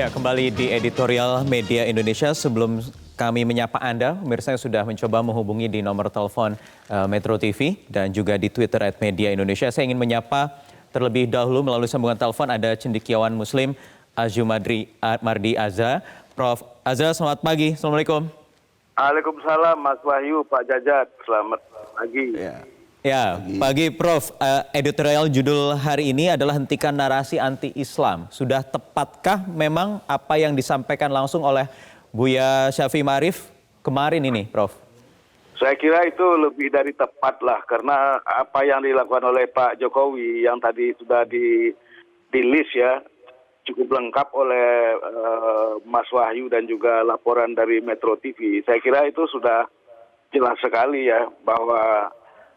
Ya, kembali di editorial Media Indonesia. Sebelum kami menyapa Anda, pemirsa yang sudah mencoba menghubungi di nomor telepon Metro TV dan juga di Twitter @Media Indonesia. Saya ingin menyapa terlebih dahulu melalui sambungan telepon ada cendekiawan Muslim Azumardi Mardi Azra. Prof. Azra, selamat pagi. Assalamualaikum. Waalaikumsalam Mas Wahyu, Pak Jajat. Selamat pagi. Ya, pagi Prof. Editorial judul hari ini adalah hentikan narasi anti-Islam. Sudah tepatkah memang apa yang disampaikan langsung oleh Buya Syafi'i Ma'arif kemarin ini, Prof? Saya kira itu lebih dari tepat lah, karena apa yang dilakukan oleh Pak Jokowi yang tadi sudah di list ya, cukup lengkap oleh Mas Wahyu dan juga laporan dari Metro TV. Saya kira itu sudah jelas sekali ya, bahwa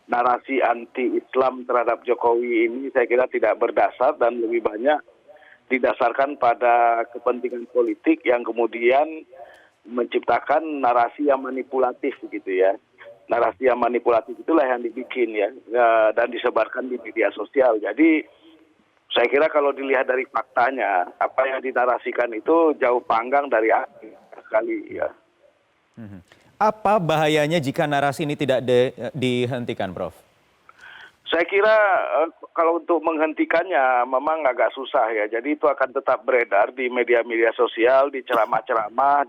narasi anti-Islam terhadap Jokowi ini saya kira tidak berdasar dan lebih banyak didasarkan pada kepentingan politik yang kemudian menciptakan narasi yang manipulatif begitu ya. Narasi yang manipulatif itulah yang dibikin ya, dan disebarkan di media sosial. Jadi saya kira kalau dilihat dari faktanya, apa yang dinarasikan itu jauh panggang dari asli sekali ya. Apa bahayanya jika narasi ini tidak dihentikan, Prof? Saya kira kalau untuk menghentikannya memang agak susah ya. Jadi itu akan tetap beredar di media-media sosial, di ceramah-ceramah,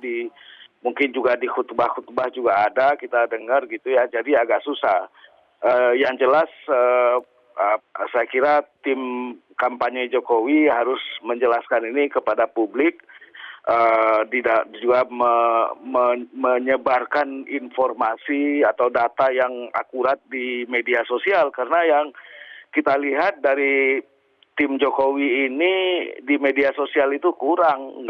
mungkin juga di khutbah-khutbah juga ada kita dengar gitu ya. Jadi agak susah. Yang jelas saya kira tim kampanye Jokowi harus menjelaskan ini kepada publik. Juga menyebarkan informasi atau data yang akurat di media sosial, karena yang kita lihat dari tim Jokowi ini di media sosial itu kurang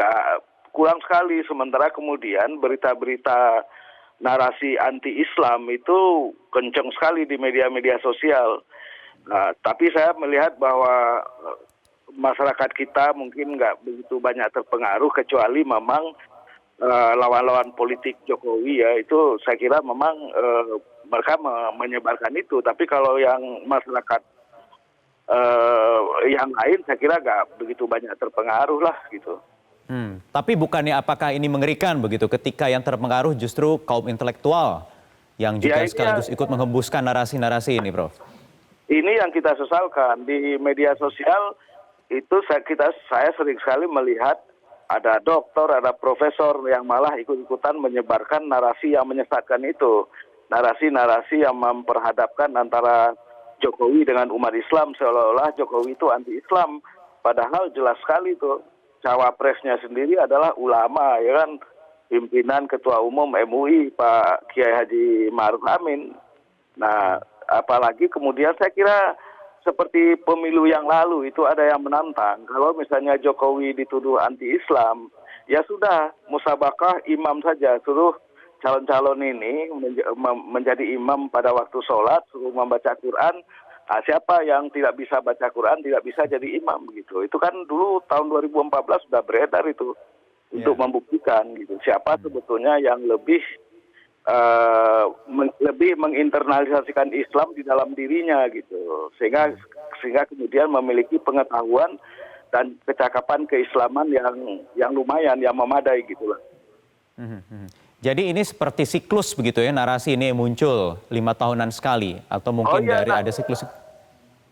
sekali, sementara kemudian berita-berita narasi anti-Islam itu kencang sekali di media-media sosial. Nah, tapi saya melihat bahwa masyarakat kita mungkin nggak begitu banyak terpengaruh, kecuali memang lawan-lawan politik Jokowi ya, itu saya kira memang mereka menyebarkan itu. Tapi kalau yang masyarakat yang lain saya kira nggak begitu banyak terpengaruh lah gitu. Tapi bukannya apakah ini mengerikan begitu ketika yang terpengaruh justru kaum intelektual yang juga sekaligus ikut menghembuskan narasi-narasi ini, Prof? Ini yang kita sesalkan di media sosial. Itu saya sering sekali melihat ada dokter, ada profesor yang malah ikut-ikutan menyebarkan narasi yang menyesatkan itu. Narasi-narasi yang memperhadapkan antara Jokowi dengan umat Islam, seolah-olah Jokowi itu anti-Islam. Padahal jelas sekali tuh, cawapresnya sendiri adalah ulama, ya kan, pimpinan Ketua Umum MUI, Pak Kiai Haji Ma'ruf Amin. Nah, apalagi kemudian saya kira seperti pemilu yang lalu itu ada yang menantang. Kalau misalnya Jokowi dituduh anti-Islam, ya sudah musabakah imam saja, suruh calon-calon ini menjadi imam pada waktu sholat, suruh membaca Quran. Nah, siapa yang tidak bisa baca Quran tidak bisa jadi imam begitu. Itu kan dulu tahun 2014 sudah beredar itu untuk membuktikan gitu siapa sebetulnya yang lebih menginternalisasikan Islam di dalam dirinya gitu, sehingga kemudian memiliki pengetahuan dan kecakapan keislaman yang lumayan, yang memadai gitulah. Jadi ini seperti siklus begitu ya, narasi ini muncul 5 tahunan sekali atau mungkin ada siklus?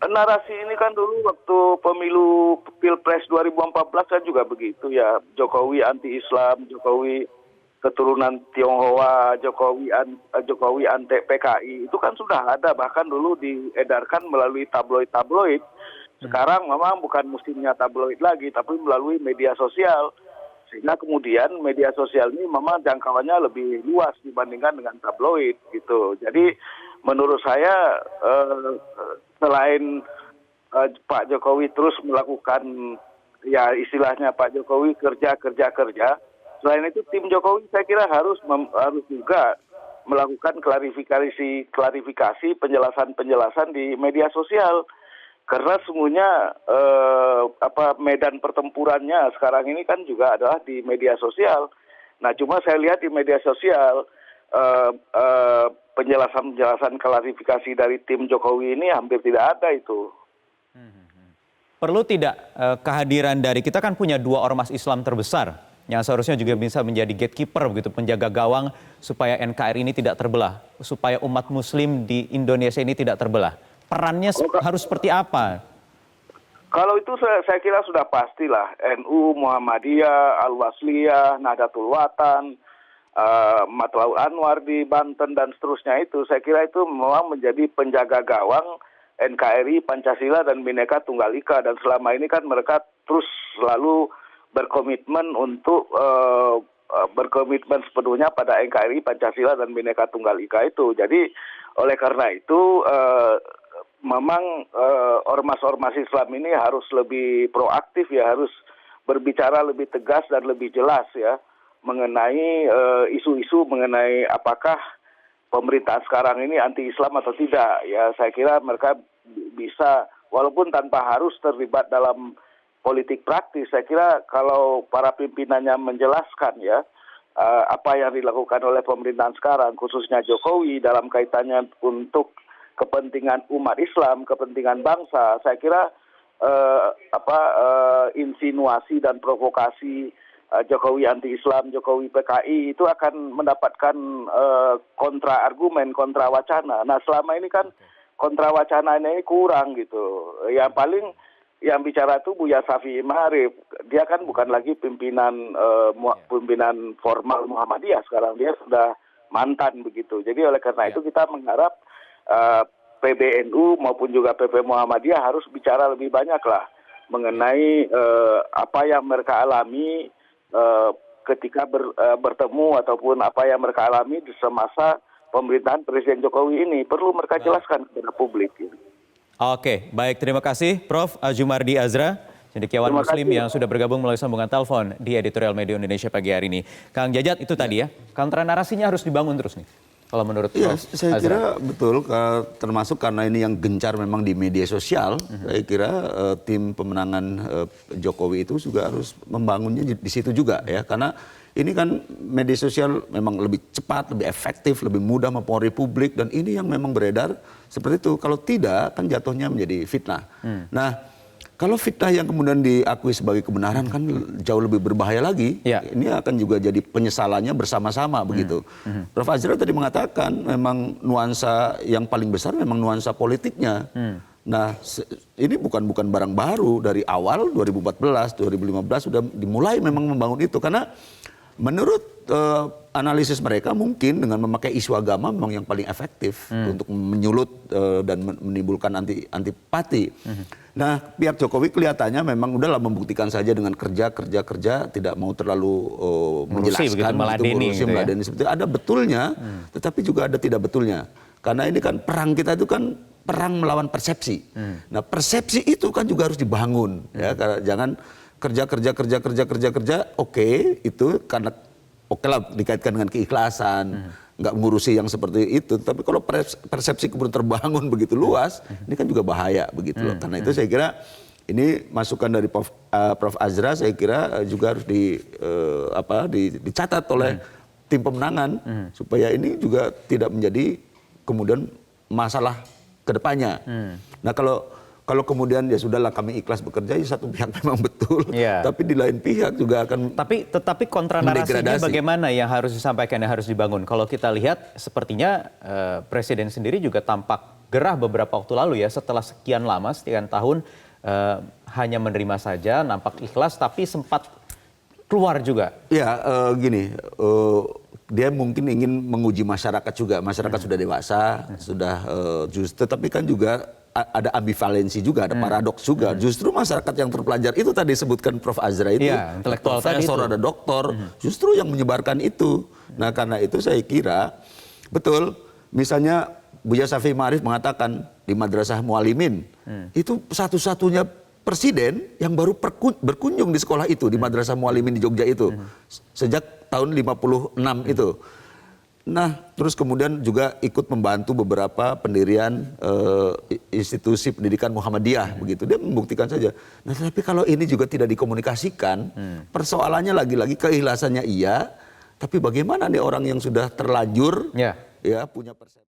Narasi ini kan dulu waktu pemilu Pilpres 2014 kan juga begitu ya, Jokowi anti-Islam, Jokowi keturunan Tionghoa, Jokowi anti PKI, itu kan sudah ada, bahkan dulu diedarkan melalui tabloid-tabloid. Sekarang memang bukan musimnya tabloid lagi, tapi melalui media sosial. Sehingga kemudian media sosial ini memang jangkauannya lebih luas dibandingkan dengan tabloid gitu. Jadi menurut saya selain Pak Jokowi terus melakukan, ya istilahnya Pak Jokowi kerja, selain itu tim Jokowi saya kira harus juga melakukan klarifikasi penjelasan di media sosial, karena semuanya medan pertempurannya sekarang ini kan juga adalah di media sosial. Nah, cuma saya lihat di media sosial penjelasan klarifikasi dari tim Jokowi ini hampir tidak ada itu. perlu tidak kehadiran dari kita kan punya dua ormas Islam terbesar yang seharusnya juga bisa menjadi gatekeeper begitu, penjaga gawang supaya NKRI ini tidak terbelah, supaya umat Muslim di Indonesia ini tidak terbelah. Perannya harus seperti apa? Kalau itu saya kira sudah pastilah NU, Muhammadiyah, Al-Wasliyah, Nahdlatul Watan, Matlaul Anwar di Banten dan seterusnya itu, saya kira itu memang menjadi penjaga gawang NKRI, Pancasila dan Bhinneka Tunggal Ika, dan selama ini kan mereka terus selalu berkomitmen untuk berkomitmen sepenuhnya pada NKRI, Pancasila dan Bhinneka Tunggal Ika itu. Jadi oleh karena itu memang ormas-ormas Islam ini harus lebih proaktif ya, harus berbicara lebih tegas dan lebih jelas ya mengenai isu-isu mengenai apakah pemerintahan sekarang ini anti-Islam atau tidak. Ya saya kira mereka bisa walaupun tanpa harus terlibat dalam politik praktis. Saya kira kalau para pimpinannya menjelaskan ya apa yang dilakukan oleh pemerintahan sekarang khususnya Jokowi dalam kaitannya untuk kepentingan umat Islam, kepentingan bangsa, saya kira insinuasi dan provokasi Jokowi anti-Islam, Jokowi PKI itu akan mendapatkan kontra argumen, kontra wacana. Nah selama ini kan kontra wacananya ini kurang gitu. Yang paling yang bicara itu Buya Syafi'i Ma'arif. Dia kan bukan lagi pimpinan formal Muhammadiyah sekarang, dia sudah mantan begitu. Jadi oleh karena itu kita mengharap PBNU maupun juga PP Muhammadiyah harus bicara lebih banyak lah mengenai apa yang mereka alami ketika bertemu ataupun apa yang mereka alami di semasa pemerintahan Presiden Jokowi ini. Perlu mereka jelaskan kepada publik. Oke, baik, terima kasih Prof. Azumardi Azra, cendekiawan Muslim yang sudah bergabung melalui sambungan telepon di editorial Media Indonesia pagi hari ini. Kang Jajat, itu tadi ya, kontra narasinya harus dibangun terus nih. Kalau menurut Prof. Saya kira betul, termasuk karena ini yang gencar memang di media sosial, saya kira tim pemenangan Jokowi itu juga harus membangunnya di situ juga ya, karena ini kan media sosial memang lebih cepat, lebih efektif, lebih mudah mempengaruhi publik, dan ini yang memang beredar seperti itu. Kalau tidak kan jatuhnya menjadi fitnah. Nah, kalau fitnah yang kemudian diakui sebagai kebenaran kan jauh lebih berbahaya lagi. Ya. Ini akan juga jadi penyesalannya bersama-sama begitu. Prof. Azra tadi mengatakan memang nuansa yang paling besar memang nuansa politiknya. Nah, ini bukan barang baru. Dari awal 2014, 2015 sudah dimulai memang membangun itu. Karena menurut analisis mereka mungkin dengan memakai isu agama memang yang paling efektif untuk menyulut dan menimbulkan antipati. Nah, pihak Jokowi kelihatannya memang udahlah membuktikan saja dengan kerja tidak mau terlalu menjelaskan, meladeni seperti ada betulnya, tetapi juga ada tidak betulnya. Karena ini kan perang kita itu kan perang melawan persepsi. Nah, persepsi itu kan juga harus dibangun ya, jangan kerja, oke, itu karena oke lah dikaitkan dengan keikhlasan, nggak ngurusi yang seperti itu. Tapi kalau persepsi kemudian terbangun begitu luas, ini kan juga bahaya begitu loh. Karena itu saya kira ini masukan dari Prof. Azra, saya kira juga harus dicatat oleh tim pemenangan supaya ini juga tidak menjadi kemudian masalah kedepannya. Nah kalau kemudian ya sudahlah kami ikhlas bekerja, ya satu pihak memang betul, tapi di lain pihak juga akan tetapi kontra narasinya bagaimana yang harus disampaikan, yang harus dibangun. Kalau kita lihat sepertinya Presiden sendiri juga tampak gerah beberapa waktu lalu ya, setelah sekian lama, sekian tahun hanya menerima saja, nampak ikhlas, tapi sempat keluar juga. Ya gini, dia mungkin ingin menguji masyarakat juga, masyarakat sudah dewasa, sudah justru, tapi kan juga ada ambivalensi juga, ada paradoks juga. Justru masyarakat yang terpelajar itu tadi disebutkan Prof. Azra itu, intelektual profesor, ada doktor, justru yang menyebarkan itu. Nah karena itu saya kira, betul, misalnya Buya Syafi'i Ma'arif mengatakan di Madrasah Mualimin, itu satu-satunya presiden yang baru berkunjung di sekolah itu, di Madrasah Mualimin di Jogja itu, sejak tahun 56 itu. Nah, terus kemudian juga ikut membantu beberapa pendirian institusi pendidikan Muhammadiyah begitu. Dia membuktikan saja. Nah, tapi kalau ini juga tidak dikomunikasikan, persoalannya lagi-lagi keikhlasannya iya, tapi bagaimana nih orang yang sudah terlanjur ya punya persepsi